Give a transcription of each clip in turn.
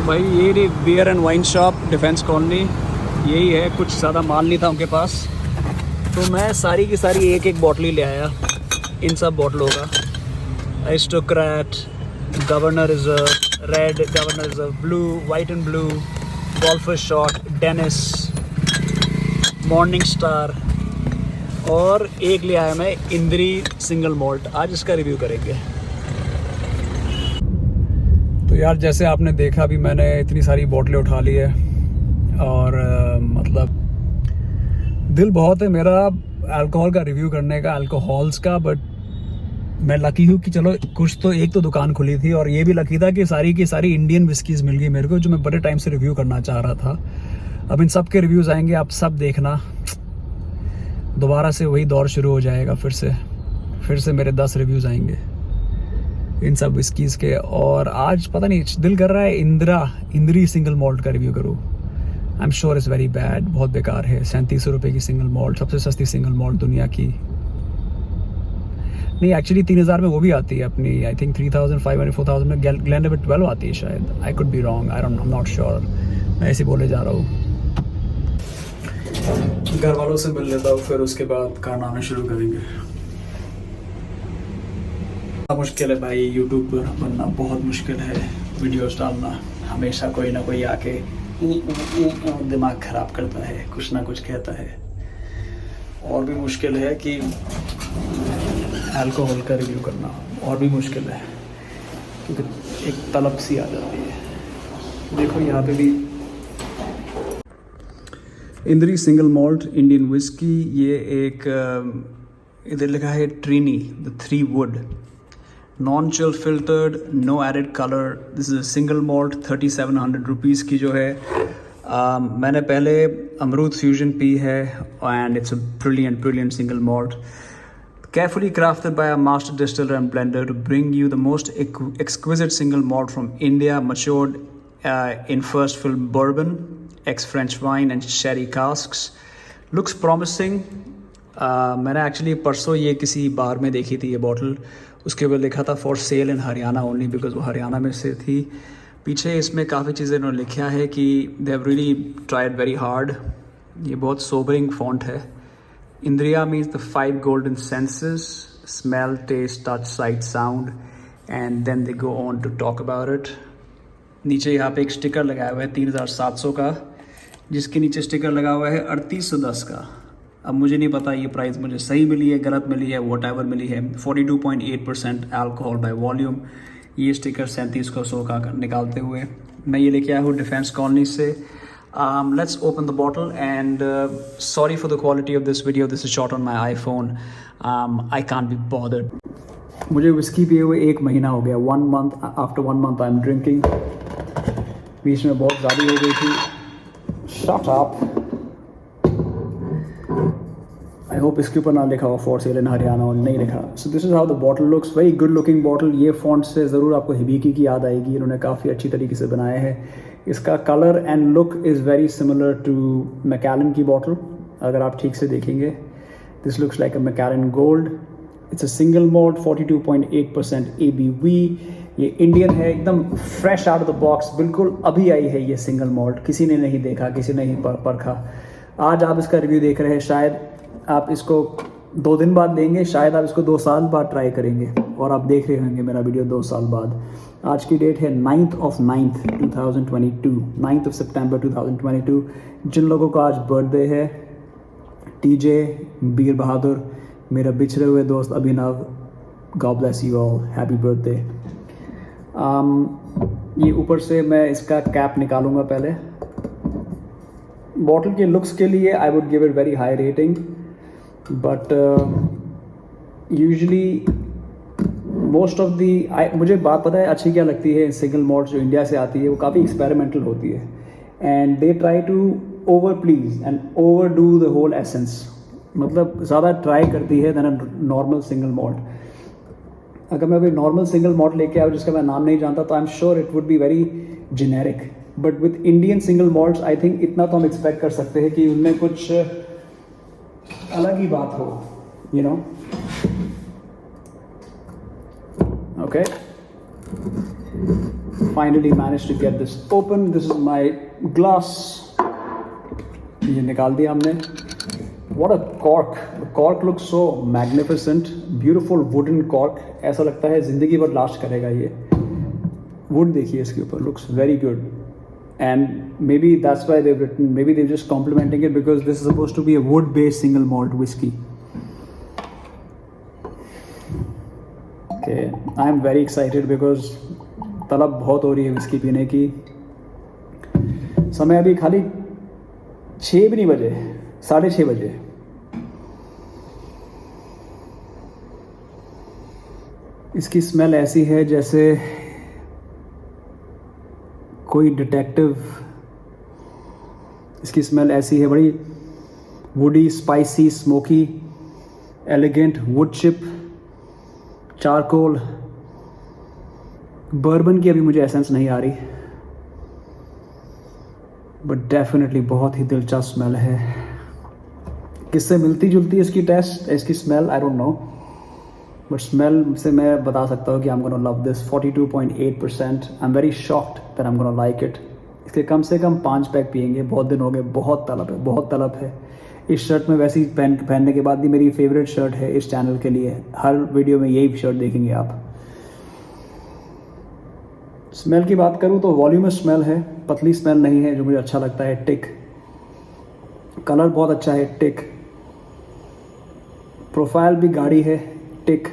भाई ये रही beer and wine shop Defence Colony, यही है। कुछ ज़्यादा माल नहीं था उनके पास, तो मैं सारी की सारी एक एक बॉटल ही ले आया इन सब बॉटलों का। Aristocrat, Governor Reserve, red Governor Reserve, blue, White and Blue, Golfer Shot, Dennis, Morning Star, और एक ले आया मैं इंद्री सिंगल मॉल्ट। आज इसका रिव्यू करेंगे। तो यार जैसे आपने देखा अभी मैंने इतनी सारी बोतलें उठा ली है और मतलब दिल बहुत है मेरा अल्कोहल का रिव्यू करने का, अल्कोहल्स का, बट मैं लकी हूँ कि चलो कुछ तो एक तो दुकान खुली थी, और ये भी लकी था कि सारी की सारी इंडियन विस्कीज़ मिल गई मेरे को, जो मैं बड़े टाइम से रिव्यू करना चाह रहा था। अब इन सब के रिव्यूज़ आएंगे, आप सब देखना। दोबारा से वही दौर शुरू हो जाएगा, फिर से मेरे 10 रिव्यूज़ आएंगे इन सब विस्कीज़ के। और आज पता नहीं दिल कर रहा है इंद्री सिंगल मॉल्ट का रिव्यू करूँ। I am sure is very bad, बहुत बेकार है। 3700 रुपये की सिंगल मॉल्ट, सबसे सस्ती सिंगल मॉल्ट दुनिया की। नहीं एक्चुअली 3000 में वो भी आती है अपनी, आई थिंक 3500 4000 में ग्लेनलिवेट 12 आती है शायद। I could be wrong, I don't not sure, मैं ऐसे बोले जा रहा हूँ। घर वालों से मिल लेता हूँ, फिर उसके बाद कारनामे शुरू करेंगे। मुश्किल है भाई, यूट्यूब पर बनना बहुत मुश्किल है, वीडियोस डालना। हमेशा कोई ना कोई आके दिमाग ख़राब करता है, कुछ ना कुछ कहता है। और भी मुश्किल है कि अल्कोहल का रिव्यू करना, और भी मुश्किल है क्योंकि एक तलब सी आ जाती है। देखो यहाँ पे भी इंद्री सिंगल मॉल्ट इंडियन विस्की, ये एक इधर लिखा है Trini the 3 wood, non chill filtered, no added colour. This is a single malt, 3700 rupees की जो है। मैंने पहले अमरूद फ्यूजन पी है and it's a brilliant single malt, carefully crafted by a master distiller and blender to bring you the most exquisite single malt from India, matured in first fill bourbon, ex-French wine and sherry casks. Looks promising. मैंने actually परसों ये किसी बार में देखी थी ये bottle, उसके ऊपर लिखा था for sale in Haryana only, because वो हरियाणा में से थी। पीछे इसमें काफ़ी चीज़ें इन्होंने लिखा है कि they have really tried very hard. ये बहुत सोबरिंग फॉन्ट है। Indriya means the 5 golden senses: smell, taste, touch, sight, sound, and then they go on to talk about it. नीचे यहाँ पे एक स्टिकर लगाया हुआ है 3700 का, जिसके नीचे स्टिकर लगा हुआ है 3810 का। अब मुझे नहीं पता ये प्राइस मुझे सही मिली है, गलत मिली है, वॉट एवर मिली है। 42.8% अल्कोहल बाय वॉल्यूम, ये स्टिकर 3700 का निकालते हुए। मैं ये लेके आया हूँ डिफेंस कॉलोनी से। Let's open the bottle and sorry for the quality of this video. This is shot on my iPhone. I can't be bothered. मुझे विस्की पिए हुए 1 महीना हो गया। 1 month, after 1 month I'm drinking. बीच में बहुत ज़्यादा हो गई थी। Shut up. I hope इसके ऊपर ना लिखा हो for sale in हरियाणा, और नहीं लिखा। So this is how the bottle looks. Very good looking bottle. ये font से ज़रूर आपको हिबिकी की याद आएगी, इन्होंने काफ़ी अच्छी तरीके से बनाया है। इसका colour and look is very similar to Macallan की बॉटल, अगर आप ठीक से देखेंगे। This looks like a Macallan Gold. It's a single malt, 42.8% ABV। ये इंडियन है, एकदम fresh out of the box, बिल्कुल अभी आई है ये सिंगल मॉल्ट। किसी ने नहीं देखा, किसी ने नहीं परखा। आज आप इसका रिव्यू देख रहे हैं, शायद आप इसको 2 दिन बाद लेंगे, शायद आप इसको 2 साल बाद ट्राई करेंगे, और आप देख रहे होंगे मेरा वीडियो 2 साल बाद। आज की डेट है 9th of 2022, 9th of September 2022। जिन लोगों का आज बर्थडे है, TJ, बीर बहादुर, मेरा बिछड़े हुए दोस्त Abhinav, God bless you all, happy birthday. ये ऊपर से मैं इसका कैप निकालूंगा पहले। बॉटल के लुक्स के लिए I would give it very high rating, but usually most of the मुझे बात पता है अच्छी क्या लगती है। सिंगल मॉल्ट जो इंडिया से आती है वो काफ़ी एक्सपेरिमेंटल होती है, and they try to over please and over do the whole essence, मतलब ज़्यादा ट्राई करती है than a normal single malt. अगर मैं कोई नॉर्मल सिंगल मॉल्ट लेके आऊँ जिसका मैं नाम नहीं जानता, तो I am sure it would be very generic. But with Indian single malts I think इतना तो हम एक्सपेक्ट कर सकते हैं कि उनमें कुछ अलग ही बात हो, you know. Okay, finally managed to get this open. This is my glass. ये निकाल दिया हमने. What a cork! The cork looks so magnificent. Beautiful wooden cork. ऐसा लगता है ज़िंदगी भर लास्ट करेगा ये. Wood देखिए इसके ऊपर. Looks very good. And maybe that's why they've written. Maybe they're just complimenting it because this is supposed to be a wood-based single malt whiskey. Okay, I am very excited because तलब बहुत हो रही है whisky पीने की. समय अभी खाली 6 भी नहीं बजे, 6:30 बजे. इसकी स्मेल ऐसी है जैसे कोई डिटेक्टिव. इसकी स्मेल ऐसी है, बड़ी woody, spicy, smoky, elegant, would chip, charcoal. Bourbon की अभी मुझे एसेंस नहीं आ रही, बट डेफिनेटली बहुत ही दिलचस्प स्मेल है. किससे मिलती जुलती है इसकी टेस्ट, इसकी smell, I don't know, but smell से मैं बता सकता हूँ कि I am gonna love this. 42.8%. I am very shocked that I am gonna like it. इसके कम से कम 5 पैक पियेंगे. बहुत दिन हो गए, बहुत तलब है, बहुत तलब है. इस शर्ट में वैसे ही पहनने के बाद भी मेरी फेवरेट शर्ट है इस चैनल के लिए. हर वीडियो में यही शर्ट देखेंगे आप. स्मेल की बात करूँ तो वॉल्यूमस स्मेल है, पतली स्मेल नहीं है, जो मुझे अच्छा लगता है. टिक कलर बहुत अच्छा है. टिक प्रोफाइल भी गाढ़ी है. टिक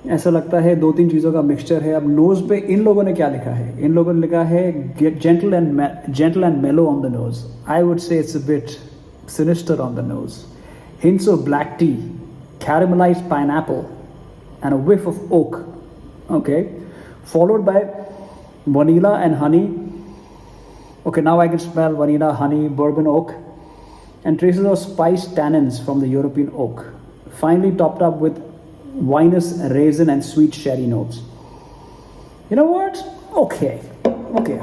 ऐसा लगता है 2-3 चीज़ों का मिक्सचर है. अब नोज़ पे इन लोगों ने क्या लिखा है? इन लोगों ने लिखा है जेंटल एंड मेलो on the nose. I would say it's a bit sinister on the nose. Hints of black T, caramelized pineapple, and a whiff of oak. Okay, followed by vanilla and honey. Okay, now I can smell vanilla, honey, bourbon oak, and traces of spiced tannins from the European oak. Finally topped up with vinous raisin and sweet sherry notes. You know what? Okay,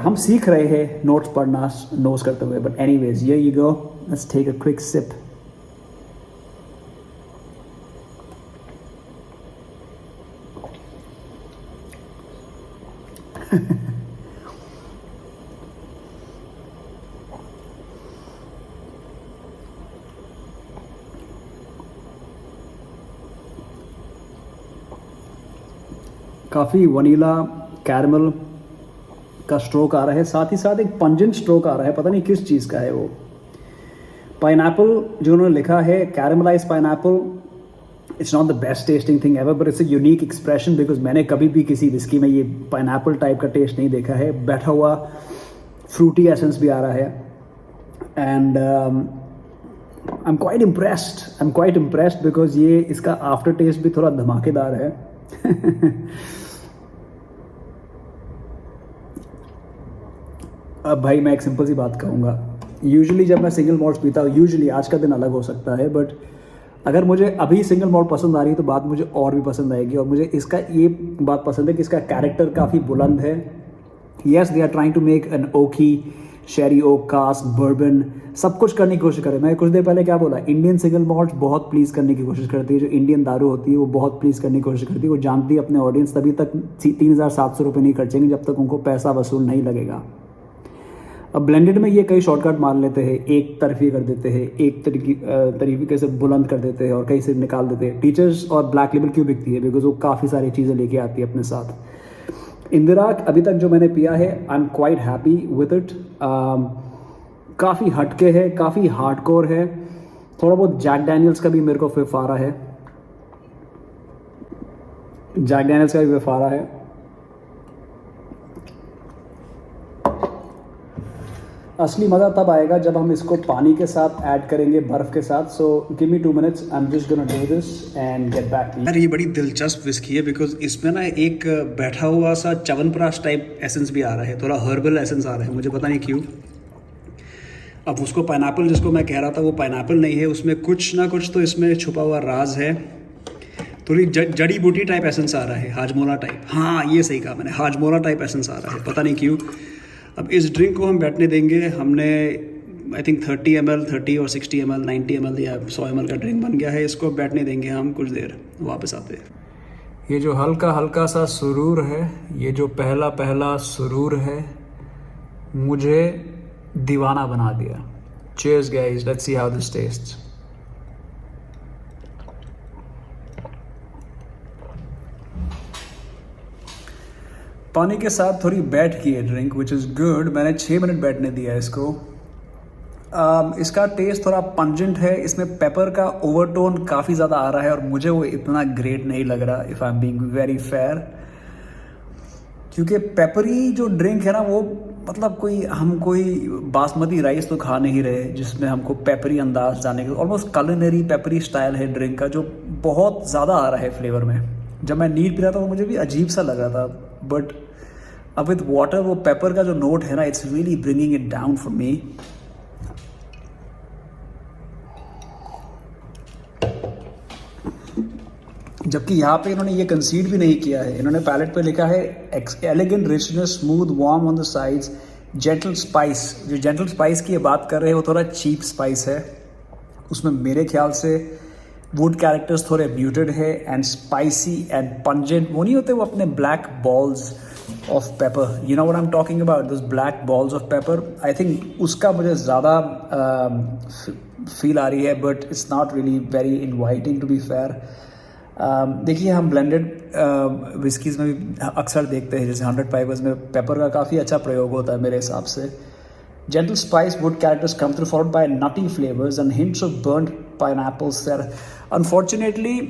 हम सीख रहे हैं notes पढ़ना knows करते हुए. But anyways, here you go. Let's take a quick sip. काफ़ी vanilla caramel का stroke आ रहा है, साथ ही साथ एक पंजेंट स्ट्रोक आ रहा है. पता नहीं किस चीज़ का है वो. पाइनएप्पल जो उन्होंने लिखा है, caramelise pineapple, it's not the best testing thing ever, but it's a unique expression because मैंने कभी भी किसी विस्की में ये पाइनएप्पल टाइप का टेस्ट नहीं देखा है. बैठा हुआ फ्रूटी एसेंस भी आ रहा है. And I am quite impressed because ये इसका आफ्टर टेस्ट भी थोड़ा धमाकेदार है. अब भाई मैं एक सिंपल सी बात कहूँगा. यूजुअली जब मैं सिंगल मॉल्ट पीता हूँ, यूजुअली आज का दिन अलग हो सकता है, बट अगर मुझे अभी सिंगल मॉल्ट पसंद आ रही है तो बात मुझे और भी पसंद आएगी. और मुझे इसका ये बात पसंद है कि इसका कैरेक्टर काफ़ी बुलंद है. Yes, they are trying to make an oaky, sherry oak, cast, bourbon, सब कुछ करने की कोशिश करें. मैं कुछ देर पहले क्या बोला, इंडियन सिंगल मॉल्ट बहुत प्लीज़ करने की कोशिश करती है. जो इंडियन दारू होती है वो बहुत प्लीज़ करने की कोशिश करती है. वो जानती है अपने ऑडियंस तभी तक 3700 रुपये नहीं खर्चेंगे जब तक उनको पैसा वसूल नहीं लगेगा. अब ब्लेंडेड में ये कई शॉर्टकट मान लेते हैं, एक तरफी कर देते हैं, एक तरीके से बुलंद कर देते हैं और कहीं से निकाल देते हैं. टीचर्स और ब्लैक लेबल क्यों बिकती है? बिकॉज वो काफ़ी सारी चीज़ें लेके आती है अपने साथ. इंदिरा अभी तक जो मैंने पिया है, I am quite happy with it. काफ़ी हटके है, काफ़ी हार्डकोर है. थोड़ा बहुत जैक डैनियल्स का भी मेरे को फिर आ रहा है. जैक डैनियल्स का भी फिर आ रहा है. असली मज़ा तब आएगा जब हम इसको पानी के साथ ऐड करेंगे, बर्फ़ के साथ. So give me 2 minutes, I am just gonna do this and get back to you. यार ये बड़ी दिलचस्प विस्की है बिकॉज इसमें ना एक बैठा हुआ सा च्यवनप्राश टाइप एसेंस भी आ रहा है, थोड़ा हर्बल एसेंस आ रहा है, मुझे पता नहीं क्यों. अब उसको पाइनएप्पल जिसको मैं कह रहा था वो पाइनएप्पल नहीं है, उसमें कुछ ना कुछ तो इसमें छुपा हुआ राज है. थोड़ी जड़ी बूटी टाइप एसेंस आ रहा है, हाजमोला टाइप. हाँ, ये सही कहा मैंने, हाजमोला टाइप एसेंस आ रहा है, पता नहीं क्यों. अब इस ड्रिंक को हम बैठने देंगे. हमने आई थिंक 30 ml, 30 और 60 ml, 90 ml या 100 ml का ड्रिंक बन गया है. इसको बैठने देंगे हम कुछ देर, वापस आते हैं. ये जो हल्का हल्का सा सुरूर है, ये जो पहला पहला सुरूर है, मुझे दीवाना बना दिया। Cheers guys, let's see how this tastes. पानी के साथ थोड़ी बैठ की है ड्रिंक, विच इज़ गुड। मैंने 6 मिनट बैठने दिया इसको। इसका टेस्ट थोड़ा पंजेंट है, इसमें पेपर का ओवरटोन काफ़ी ज़्यादा आ रहा है और मुझे वो इतना ग्रेट नहीं लग रहा, if I am being very fair. क्योंकि पेपरी जो ड्रिंक है ना, वो मतलब कोई बासमती राइस तो खा नहीं रहे जिसमें हमको पेपरी अंदाज जाने के, ऑलमोस्ट कलिनरी पेपरी स्टाइल है ड्रिंक का, जो बहुत ज़्यादा आ रहा है फ्लेवर में। जब मैं नीट पी रहा था तो मुझे भी अजीब सा लग रहा था, बट अब विथ वाटर वो पेपर का जो नोट है ना, it's really bringing it down for me. जबकि यहाँ पे इन्होंने ये कंसीड भी नहीं किया है, इन्होंने पैलेट पे लिखा है elegant richness, smooth warm on the sides, gentle spice. जो जेंटल स्पाइस की ये बात कर रहे हैं वो थोड़ा चीप स्पाइस है, उसमें मेरे ख्याल से वुड कैरेक्टर्स थोड़े म्यूटेड है, एंड स्पाइसी एंड पंजेंट वो नहीं होते, वो अपने black balls of pepper, you know what I am talking about, this black balls of pepper. I think उसका मुझे ज़्यादा फील आ रही है, but it's not really very inviting to be fair. देखिए, हम ब्लेंडेड विस्कीज़ में भी अक्सर देखते हैं, जैसे 100 पाइवर्स में पेपर का काफ़ी अच्छा प्रयोग होता है मेरे हिसाब से। Gentle spice wood characters come through followed by nutty flavours and hints of burnt pineapples there. Unfortunately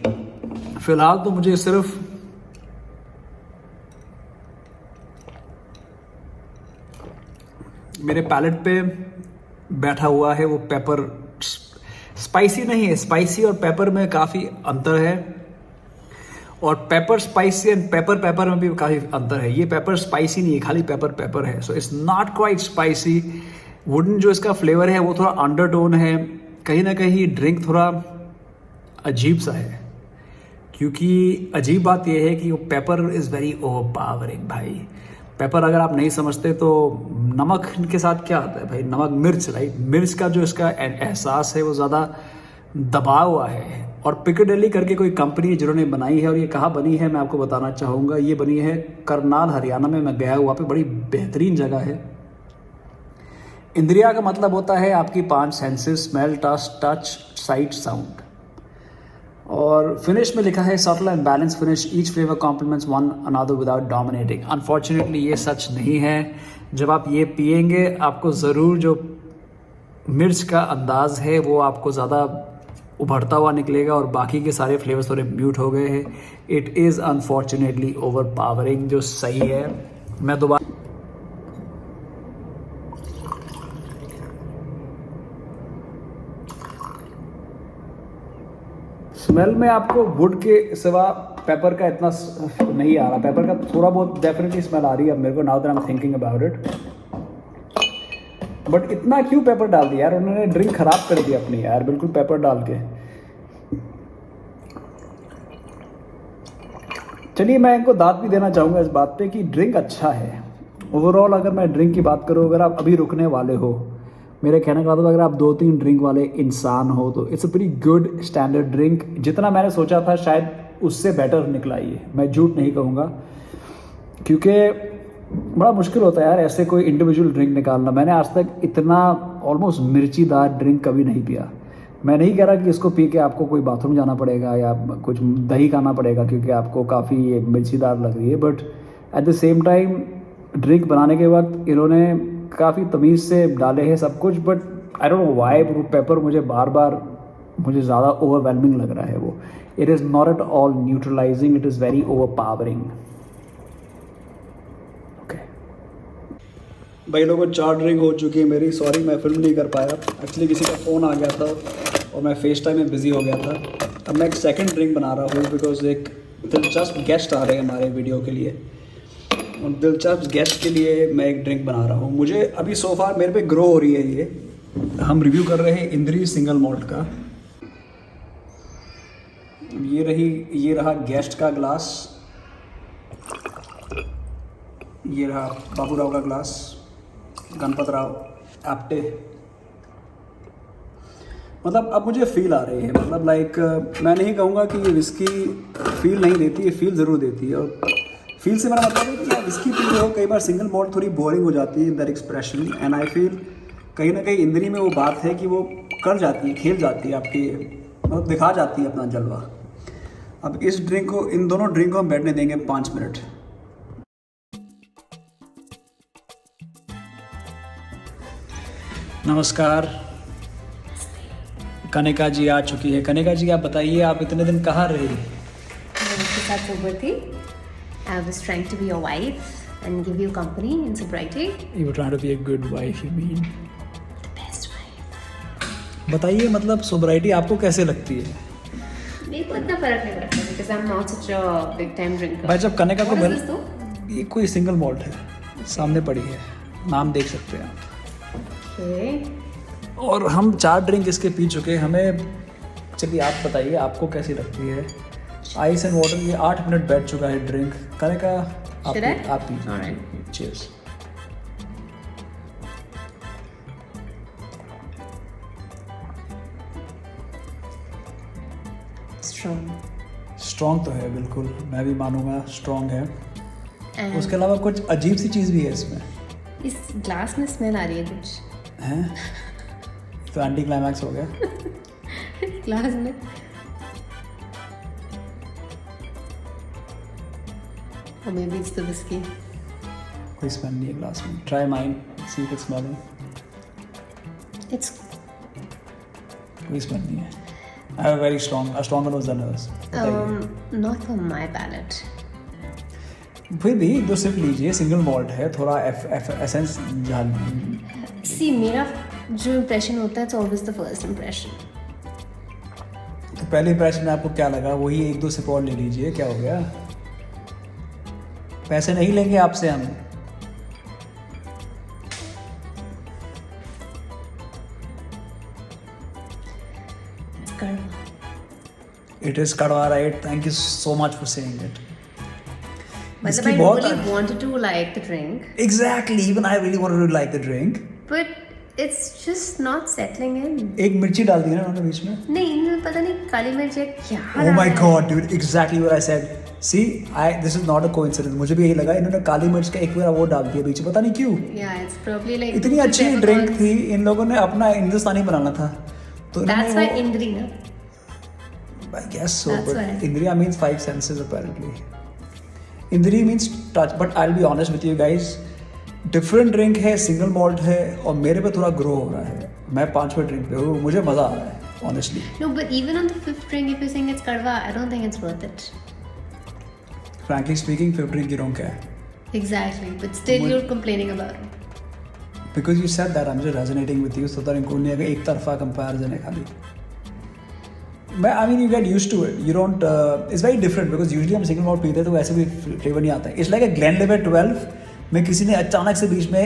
फिलहाल तो मुझे सिर्फ मेरे पैलेट पे बैठा हुआ है वो पेपर, स्पाइसी नहीं है, स्पाइसी और पेपर में काफ़ी अंतर है, और पेपर स्पाइसी एंड पेपर में भी काफ़ी अंतर है। ये पेपर स्पाइसी नहीं है, खाली पेपर है, so it's not quite spicy. Wooden जो इसका फ्लेवर है वो थोड़ा अंडरटोन है, कहीं ना कहीं ड्रिंक थोड़ा अजीब सा है। क्योंकि अजीब बात यह है कि वो paper is very over powering भाई। पेपर अगर आप नहीं समझते तो नमक के साथ क्या आता है भाई, नमक, मिर्च, राइट। मिर्च का जो इसका एहसास है वो ज़्यादा दबा हुआ है। और पिकाडेली करके कोई कंपनी है जिन्होंने बनाई है, और ये कहाँ बनी है मैं आपको बताना चाहूँगा। ये बनी है करनाल, हरियाणा में। मैं गया हुआ पे, बड़ी बेहतरीन जगह है। इंद्रिया का मतलब होता है आपकी 5 senses, smell, touch, sight, sound. और फिनिश में लिखा है subtle and balance finish, each flavour complements one another without dominating. Unfortunately ये सच नहीं है। जब आप ये पिएंगे आपको ज़रूर जो मिर्च का अंदाज़ है वो आपको ज़्यादा उभरता हुआ निकलेगा, और बाकी के सारे फ्लेवर्स थोड़े म्यूट हो गए हैं। It is unfortunately over powering, जो सही है। मैं दोबारा स्मेल में आपको वुड के सिवा पेपर का इतना नहीं आ रहा। पेपर का थोड़ा बहुत डेफिनेटली स्मेल आ रही है मेरे को, now that I am thinking about it. But इतना क्यों पेपर डाल दिया यार, उन्होंने ड्रिंक खराब कर दी अपनी यार, बिल्कुल पेपर डाल के। चलिए, मैं इनको दाद भी देना चाहूँगा इस बात पे कि ड्रिंक अच्छा है ओवरऑल। अगर मैं ड्रिंक की बात करूँ, अगर आप अभी रुकने वाले हो, मेरे कहने का मतलब अगर आप 2-3 ड्रिंक वाले इंसान हो, तो it's a very good standard drink. जितना मैंने सोचा था शायद उससे बेटर निकला ये, मैं झूठ नहीं कहूँगा। क्योंकि बड़ा मुश्किल होता है यार ऐसे कोई इंडिविजुअल ड्रिंक निकालना। मैंने आज तक इतना ऑलमोस्ट मिर्चीदार ड्रिंक कभी नहीं पिया। मैं नहीं कह रहा कि इसको पी के आपको कोई बाथरूम जाना पड़ेगा या कुछ दही खाना पड़ेगा क्योंकि आपको काफ़ी मिर्चीदार लग रही है, but at the same time drink बनाने के वक्त इन्होंने काफ़ी तमीज़ से डाले हैं सब कुछ। But I don't know why paper मुझे बार बार मुझे ज़्यादा ओवरवेलमिंग लग रहा है वो। It is not at all neutralising, it is very over powering. Okay भाई लोगों, 4 ड्रिंक हो चुकी है मेरी। सॉरी मैं फिल्म नहीं कर पाया, एक्चुअली किसी का फ़ोन आ गया था और मैं फेस टाइम में बिज़ी हो गया था। अब मैं एक सेकंड ड्रिंक बना रहा हूँ बिकॉज एक दिलचस्प गेस्ट आ रहे हैं हमारे वीडियो के लिए, और दिलचस्प गेस्ट के लिए मैं एक ड्रिंक बना रहा हूँ। मुझे अभी सोफार मेरे पे ग्रो हो रही है ये। हम रिव्यू कर रहे हैं इंद्री सिंगल मॉल्ट का। ये रहा गेस्ट का ग्लास, ये रहा बाबूराव का ग्लास, गणपत राव आप्टे। मतलब अब मुझे फील आ रही है, मतलब लाइक मैं नहीं कहूँगा कि ये विस्की फील नहीं देती है, फील ज़रूर देती है। और फील से मेरा मतलब है कि आप विस्की पी रहे हो, कई बार सिंगल मॉल्ट थोड़ी बोरिंग हो जाती है in that expression, and I feel कहीं ना कहीं इंद्री में वो बात है कि वो कर जाती है, खेल जाती है आपकी, मतलब दिखा जाती है अपना जलवा। अब इस ड्रिंक को, इन दोनों ड्रिंक को हम बैठने देंगे 5 मिनट। नमस्कार, कनिका जी आ चुकी है। कनिका जी आप बताइए, आप इतने दिन कहाँ रही? मैं उसके साथ सोबर थी। I was trying to be your wife and give you company in sobriety. You were trying to be a good wife, you mean? Best wife. बताइए, मतलब सोब्राइटी आपको कैसे लगती है? मेरे को इतना फर्क नहीं पड़ता because I'm not such a big time drinker. भाई जब कनिका को What is mill, this though? ये कोई सिंगल मॉल्ट है, सामने पड़ी है, नाम देख सकते हैं आप। Okay. और हम 4 ड्रिंक इसके पी चुके हैं। हमें, चलिए आप बताइए आपको कैसी लगती है? आइस एंड वाटर, ये 8 मिनट बैठ चुका है ड्रिंक। Kanika Should I? आप P. Alright. Cheers. Strong. Strong तो है, बिल्कुल मैं भी मानूंगा स्ट्रॉन्ग है। And उसके अलावा कुछ अजीब सी चीज़ भी है इसमें, इस ग्लास में स्मेल आ रही है कुछ। हैं? तो एंटी क्लाइमैक्स हो गया। ग्लास में or maybe it's the whiskey. कोई स्मेल नहीं है ग्लास में। Try mine, see if it's smelling. It's कोई स्मेल नहीं है। I have very strong, stronger nose than others. not for my palate. फिर भी 1-2 सिप लीजिए, सिंगल मॉल्ट है, थोड़ा एसेंस जान। See, मेरा जो impression होता है it's always the first impression. तो पहले इंप्रेशन में आपको क्या लगा? वही 1-2 सिप और ले लीजिए, क्या हो गया? पैसे नहीं लेंगे आपसे हम। It's कड़वा. इट इज कड़वा, right? Thank you so much for saying it. मतलब I really wanted to like the drink, exactly, even I really wanted to like the drink. but it's just not settling in. एक मिर्ची डाल दी ना उन्होंने बीच में। नहीं, इनमें पता नहीं काली मिर्च है क्या Oh डाला my है. god, dude, exactly what I said. See, this is not a coincidence. मुझे भी यही लगा, इन्होंने काली मिर्च का एक बार वो डाल दिया बीच में, पता नहीं क्यों। Yeah, it's probably like इतनी अच्छी ड्रिंक थी, इन लोगों ने अपना हिंदुस्तानी बनाना था, तो That's why Indri na. I guess so, That's but why. Indriya means 5 senses apparently. Indri means touch, but I'll be honest with you guys, different drink है, single malt है, और मेरे पे थोड़ा ग्रो हो रहा है। मैं 5वें ड्रिंक पे हूँ, मुझे मज़ा आ रहा है honestly. No, but even on the 5th drink, if you're saying it's kadwa, I don't think it's worth it. Frankly speaking 5th drink की क्या है? Exactly, but still you're complaining about it. Because you said that, I am just resonating with you, so that इनको नहीं एक तरफा comparison है खाली। मैं I mean you get used to it, you don't, it's very different because usually हम single malt पीते हैं तो वैसे भी फ्लेवर नहीं आता है। इट्स लाइक अ ग्लेनलिवेट 12 में किसी ने अचानक से बीच में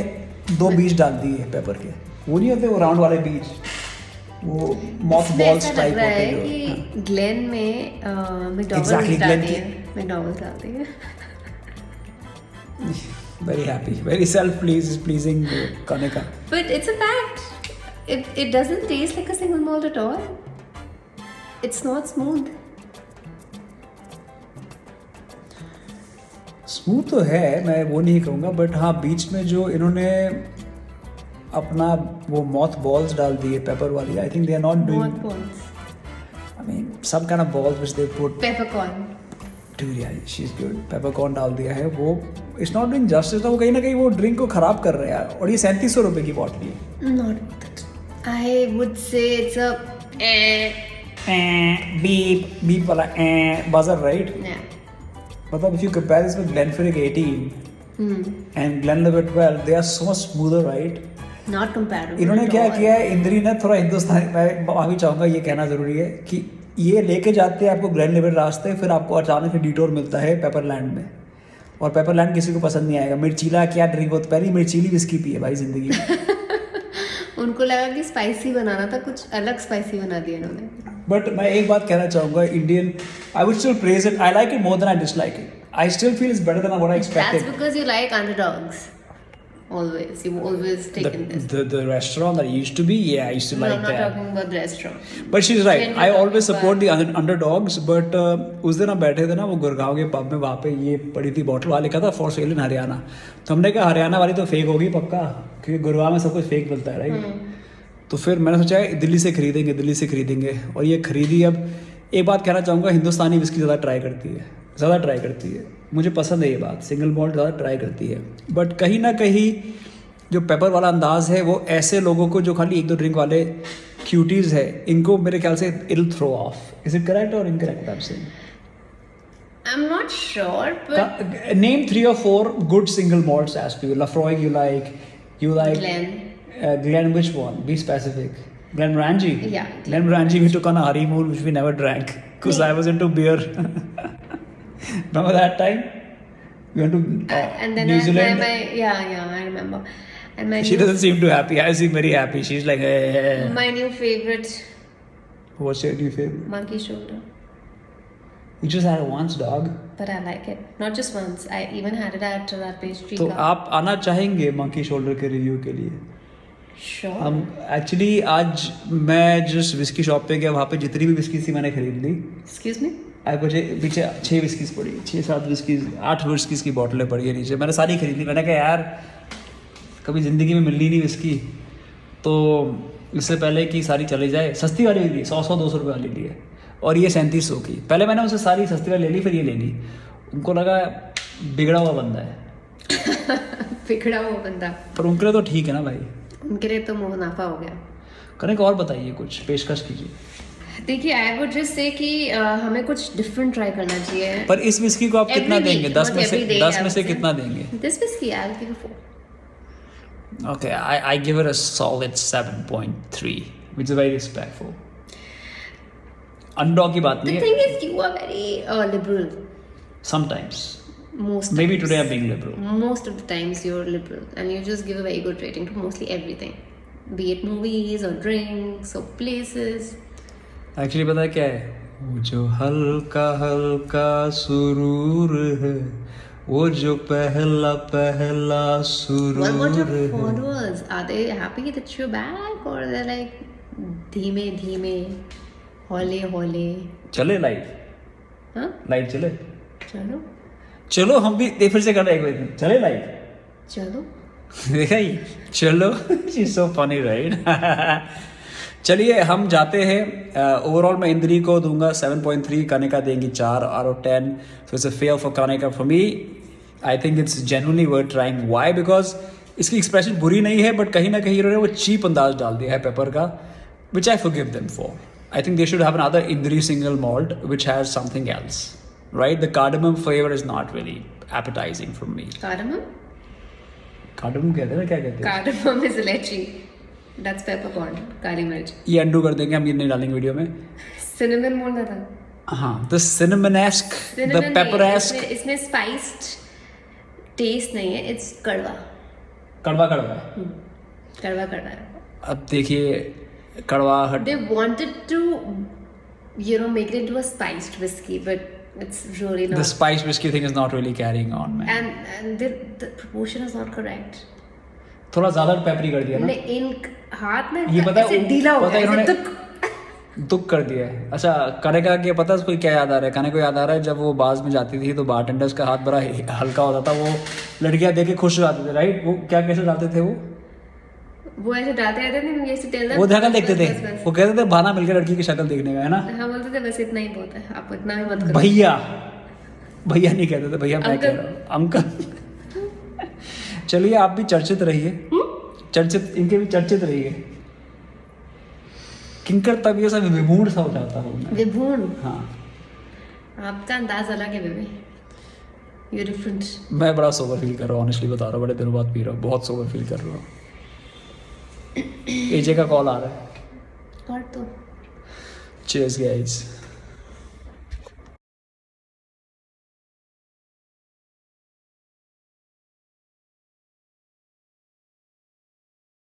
2 बीज डाल दिए पेपर के, वो नहीं होते वो राउंड वाले बीज, वो मॉथ बॉल्स टाइप होते हैं कि ग्लेन में मैकडॉनल्ड्स Exactly, डाल Glen दिए, की- मैकडॉनल्ड्स डाल दिए. Very happy, very self pleasing Kanika. But it's a fact. It doesn't taste like a single malt at all. It's not smooth. Smooth तो है, मैं वो नहीं कहूँगा, बट हाँ बीच में जो इन्होंने अपना वो मॉथ बॉल्स डाल दिए पेपर वाली, I think they are not doing, Mothballs. I mean some kind of balls which they put, Peppercorn. Dude यार शी इज गुड, पेपरकॉर्न डाल दिया है, वो इट्स नॉट डूइंग जस्टिस, वो कहीं ना कहीं वो ड्रिंक को खराब कर रहे हैं यार। और ये 3700 रुपये की बॉटल है। Not worth it. I would say it's a beep beep वाला बजर, राइट? yeah. मतलब if you compare this with Glenfiddich 18 and Glenlivet 12, they are so much smoother, right? Not comparable. इन्होंने at क्या all. किया है, इंद्री ने थोड़ा हिंदुस्तानी, मैं माफी चाहूँगा ये कहना ज़रूरी है कि ये लेके जाते हैं आपको ग्लेनलिवेट रास्ते, फिर आपको अचानक डिटोर मिलता है पेपरलैंड में, और पेपरलैंड किसी को पसंद नहीं आएगा। मिर्चीला क्या ड्रिंक होता है, पहली मिर्चीली विस्की पी है भाई जिंदगी में। उनको लगा कि स्पाइसी बनाना था, कुछ अलग स्पाइसी बना दिया इन्होंने. बट मैं एक बात कहना चाहूँगा, Indian, I would still praise it, I like it more than I dislike it, I still feel it's better than what I That's expected. because you like underdogs. Always. You've always taken this. The restaurant that used to be, yeah, I used to No, like I'm not that. talking about the restaurant. But she's right. Generally I talking always support about- the underdogs. But उस दिन हम बैठे थे ना वो गुड़गांव के pub में, वहाँ पे ये पड़ी थी बॉटल वाले का था फॉर सेल इन हरियाणा. तो हमने कहा हरियाणा वाली तो फेक होगी पक्का, क्योंकि गुड़गांव में सब कुछ फेक मिलता है, राइट. तो फिर मैंने सोचा दिल्ली से खरीदेंगे और ये खरीदी. अब एक बात कहना चाहूँगा, हिंदुस्तानी विस्की ज़्यादा ट्राई करती है. मुझे पसंद है ये बात, सिंगल मॉल्ट ज़्यादा ट्राई करती है. बट कहीं ना कहीं जो पेपर वाला अंदाज है वो ऐसे लोगों को जो खाली 1-2 ड्रिंक वाले क्यूटीज़ है, इनको मेरे ख्याल से it throw off. Is it correct और incorrect I am saying? I'm not sure, but Name 3 or 4 good single malts as per you. Lafroig you like Glen. Glen which one? Be specific. Glenmorangie? Yeah. Glenmorangie we took on a honeymoon which we never drank because I was into beer. Remember that time? We went to And then New Zealand. I remember. And my She new, doesn't seem too happy. I seem very happy. She's like, hey. my new favorite, What's your new favorite? monkey shoulder. You just had it once, dog. But I like it. Not just once. I even had it at that pastry तो car. आप आना चाहेंगे monkey shoulder के review के लिए? Sure. हम actually आज मैं जिस विस्की शॉप पे गया वहाँ पे जितनी भी विस्की थी मैंने खरीद ली. Excuse me? आज मुझे पीछे 6 विस्कीज पड़ी, 6-7 विस्कीज, 8 विस्कीज की बोतलें पड़ी है नीचे. मैंने सारी खरीद ली. मैंने कहा यार कभी ज़िंदगी में मिलनी नहीं विस्की, तो इससे पहले कि सारी चली जाए. सस्ती वाली ली, 100-200 रुपये वाली ली है और ये 3700 की. पहले मैंने उनसे सारी सस्ती वाली ले ली, फिर ये ले ली. उनको लगा बिगड़ा हुआ बंदा है. बिगड़ा हुआ बंदा. पर उनके लिए तो ठीक है ना भाई. उनके लिए तो मुनाफा हो गया. कनेक और बताइए, कुछ पेशकश कीजिए. देखिए, आई वुड जस्ट से कि हमें कुछ डिफरेंट ट्राई करना चाहिए. पर इस विस्की को आप कितना Every week, देंगे? 10 not में से every day, 10 I में से would say. कितना देंगे? This whiskey, I'll give you 4. Okay, I give it a solid 7.3, which is very respectful. Underdog की बात The नहीं है. thing is, you are very liberal. Sometimes. Most Maybe times. today I'm being liberal. Most of the times you're liberal and you just give a very good rating to mostly everything, be it movies or drinks or places. Actually पता है क्या है? वो जो हल्का हल्का सुरूर है, वो जो पहला पहला What about your सुरूर है. followers? Are they happy that you're back or they're like धीमे धीमे, हौले हौले? चले लाइव, हाँ, लाइव चले. चलो चलो हम भी फिर से कर रहे हैं एक बार. चले लाइव. चलो. देखा ही, चलो. She is so funny right. चलिए हम जाते हैं. ओवरऑल मैं इंद्री को दूंगा 7.3, कानिका देंगी 4 out of 10. So it's a fail for Kanika. For me I think it's genuinely worth trying. Why? Because इसकी एक्सप्रेशन बुरी नहीं है, बट कहीं ना कहीं इन्होंने वो चीप अंदाज डाल दिया है पेपर का, which I forgive them for. I think they should have another Indri single malt which has something else, right? The cardamom flavor is not really appetizing for me. Cardamom? Cardamom कहते हैं ना, क्या कहते हैं? Cardamom is lychee. That's peppercorn. काली मिर्च. ये undo कर देंगे हम, ये नहीं डालेंगे वीडियो में. Cinnamon बोलना था. हाँ, the cinnamon-esque, the Cinnamon नहीं, pepper-esque. इसमें spiced taste नहीं है. It's कड़वा. कड़वा कड़वा है. कड़वा कड़वा है. अब देखिए कड़वाहट. They wanted to, make it into a spiced whiskey, but it's really not. The spice whiskey thing is not really carrying on, man. And the proportion is not correct. थोड़ा ज़्यादा पेपरी कर दिया ना. इन हाथ में ये पता है, ऐसे ढीला हो पता है गया, इन्होंने- ऐसे तुक। दुख कर दिया है. अच्छा, काने का क्या पता है उसको क्या याद आ रहा है? काने को याद आ रहा है जब वो बाज में जाती थी तो बारटेंडर्स का हाथ बड़ा हल्का होता था, वो लड़कियां देख के खुश हो जाते थे, राइट? वो क्या कैसे डालते थे वो ऐसे डालते रहते थे, ये ऐसे टेल वो शक्ल देखते थे, वो कहते थे बहाना मिलकर लड़की की शक्ल देखने का, है ना? हाँ, बोलते थे बस इतना ही बहुत है, आप इतना ही मत करो. भैया भैया नहीं कहते थे, भैया मैं कह अंकल. रहा हूँ अंकल. चलिए आप भी चर्चित रहिए. चर्चित, इनके भी चर्चित रहिए. किंकर तब ये सब विभूण सा हो जाता हूँ मैं. विभूण. हाँ, आपका अंदाज अलग है बेबी. You different. मैं बड़ा सोबर फील कर रहा हूँ, ऑनेस्टली बता रहा हूँ. बड़े दिनों बाद पी रहा हूँ, बहुत सोबर फील कर रहा हूँ. एजे का कॉल आ रहा है. और तो Cheers guys.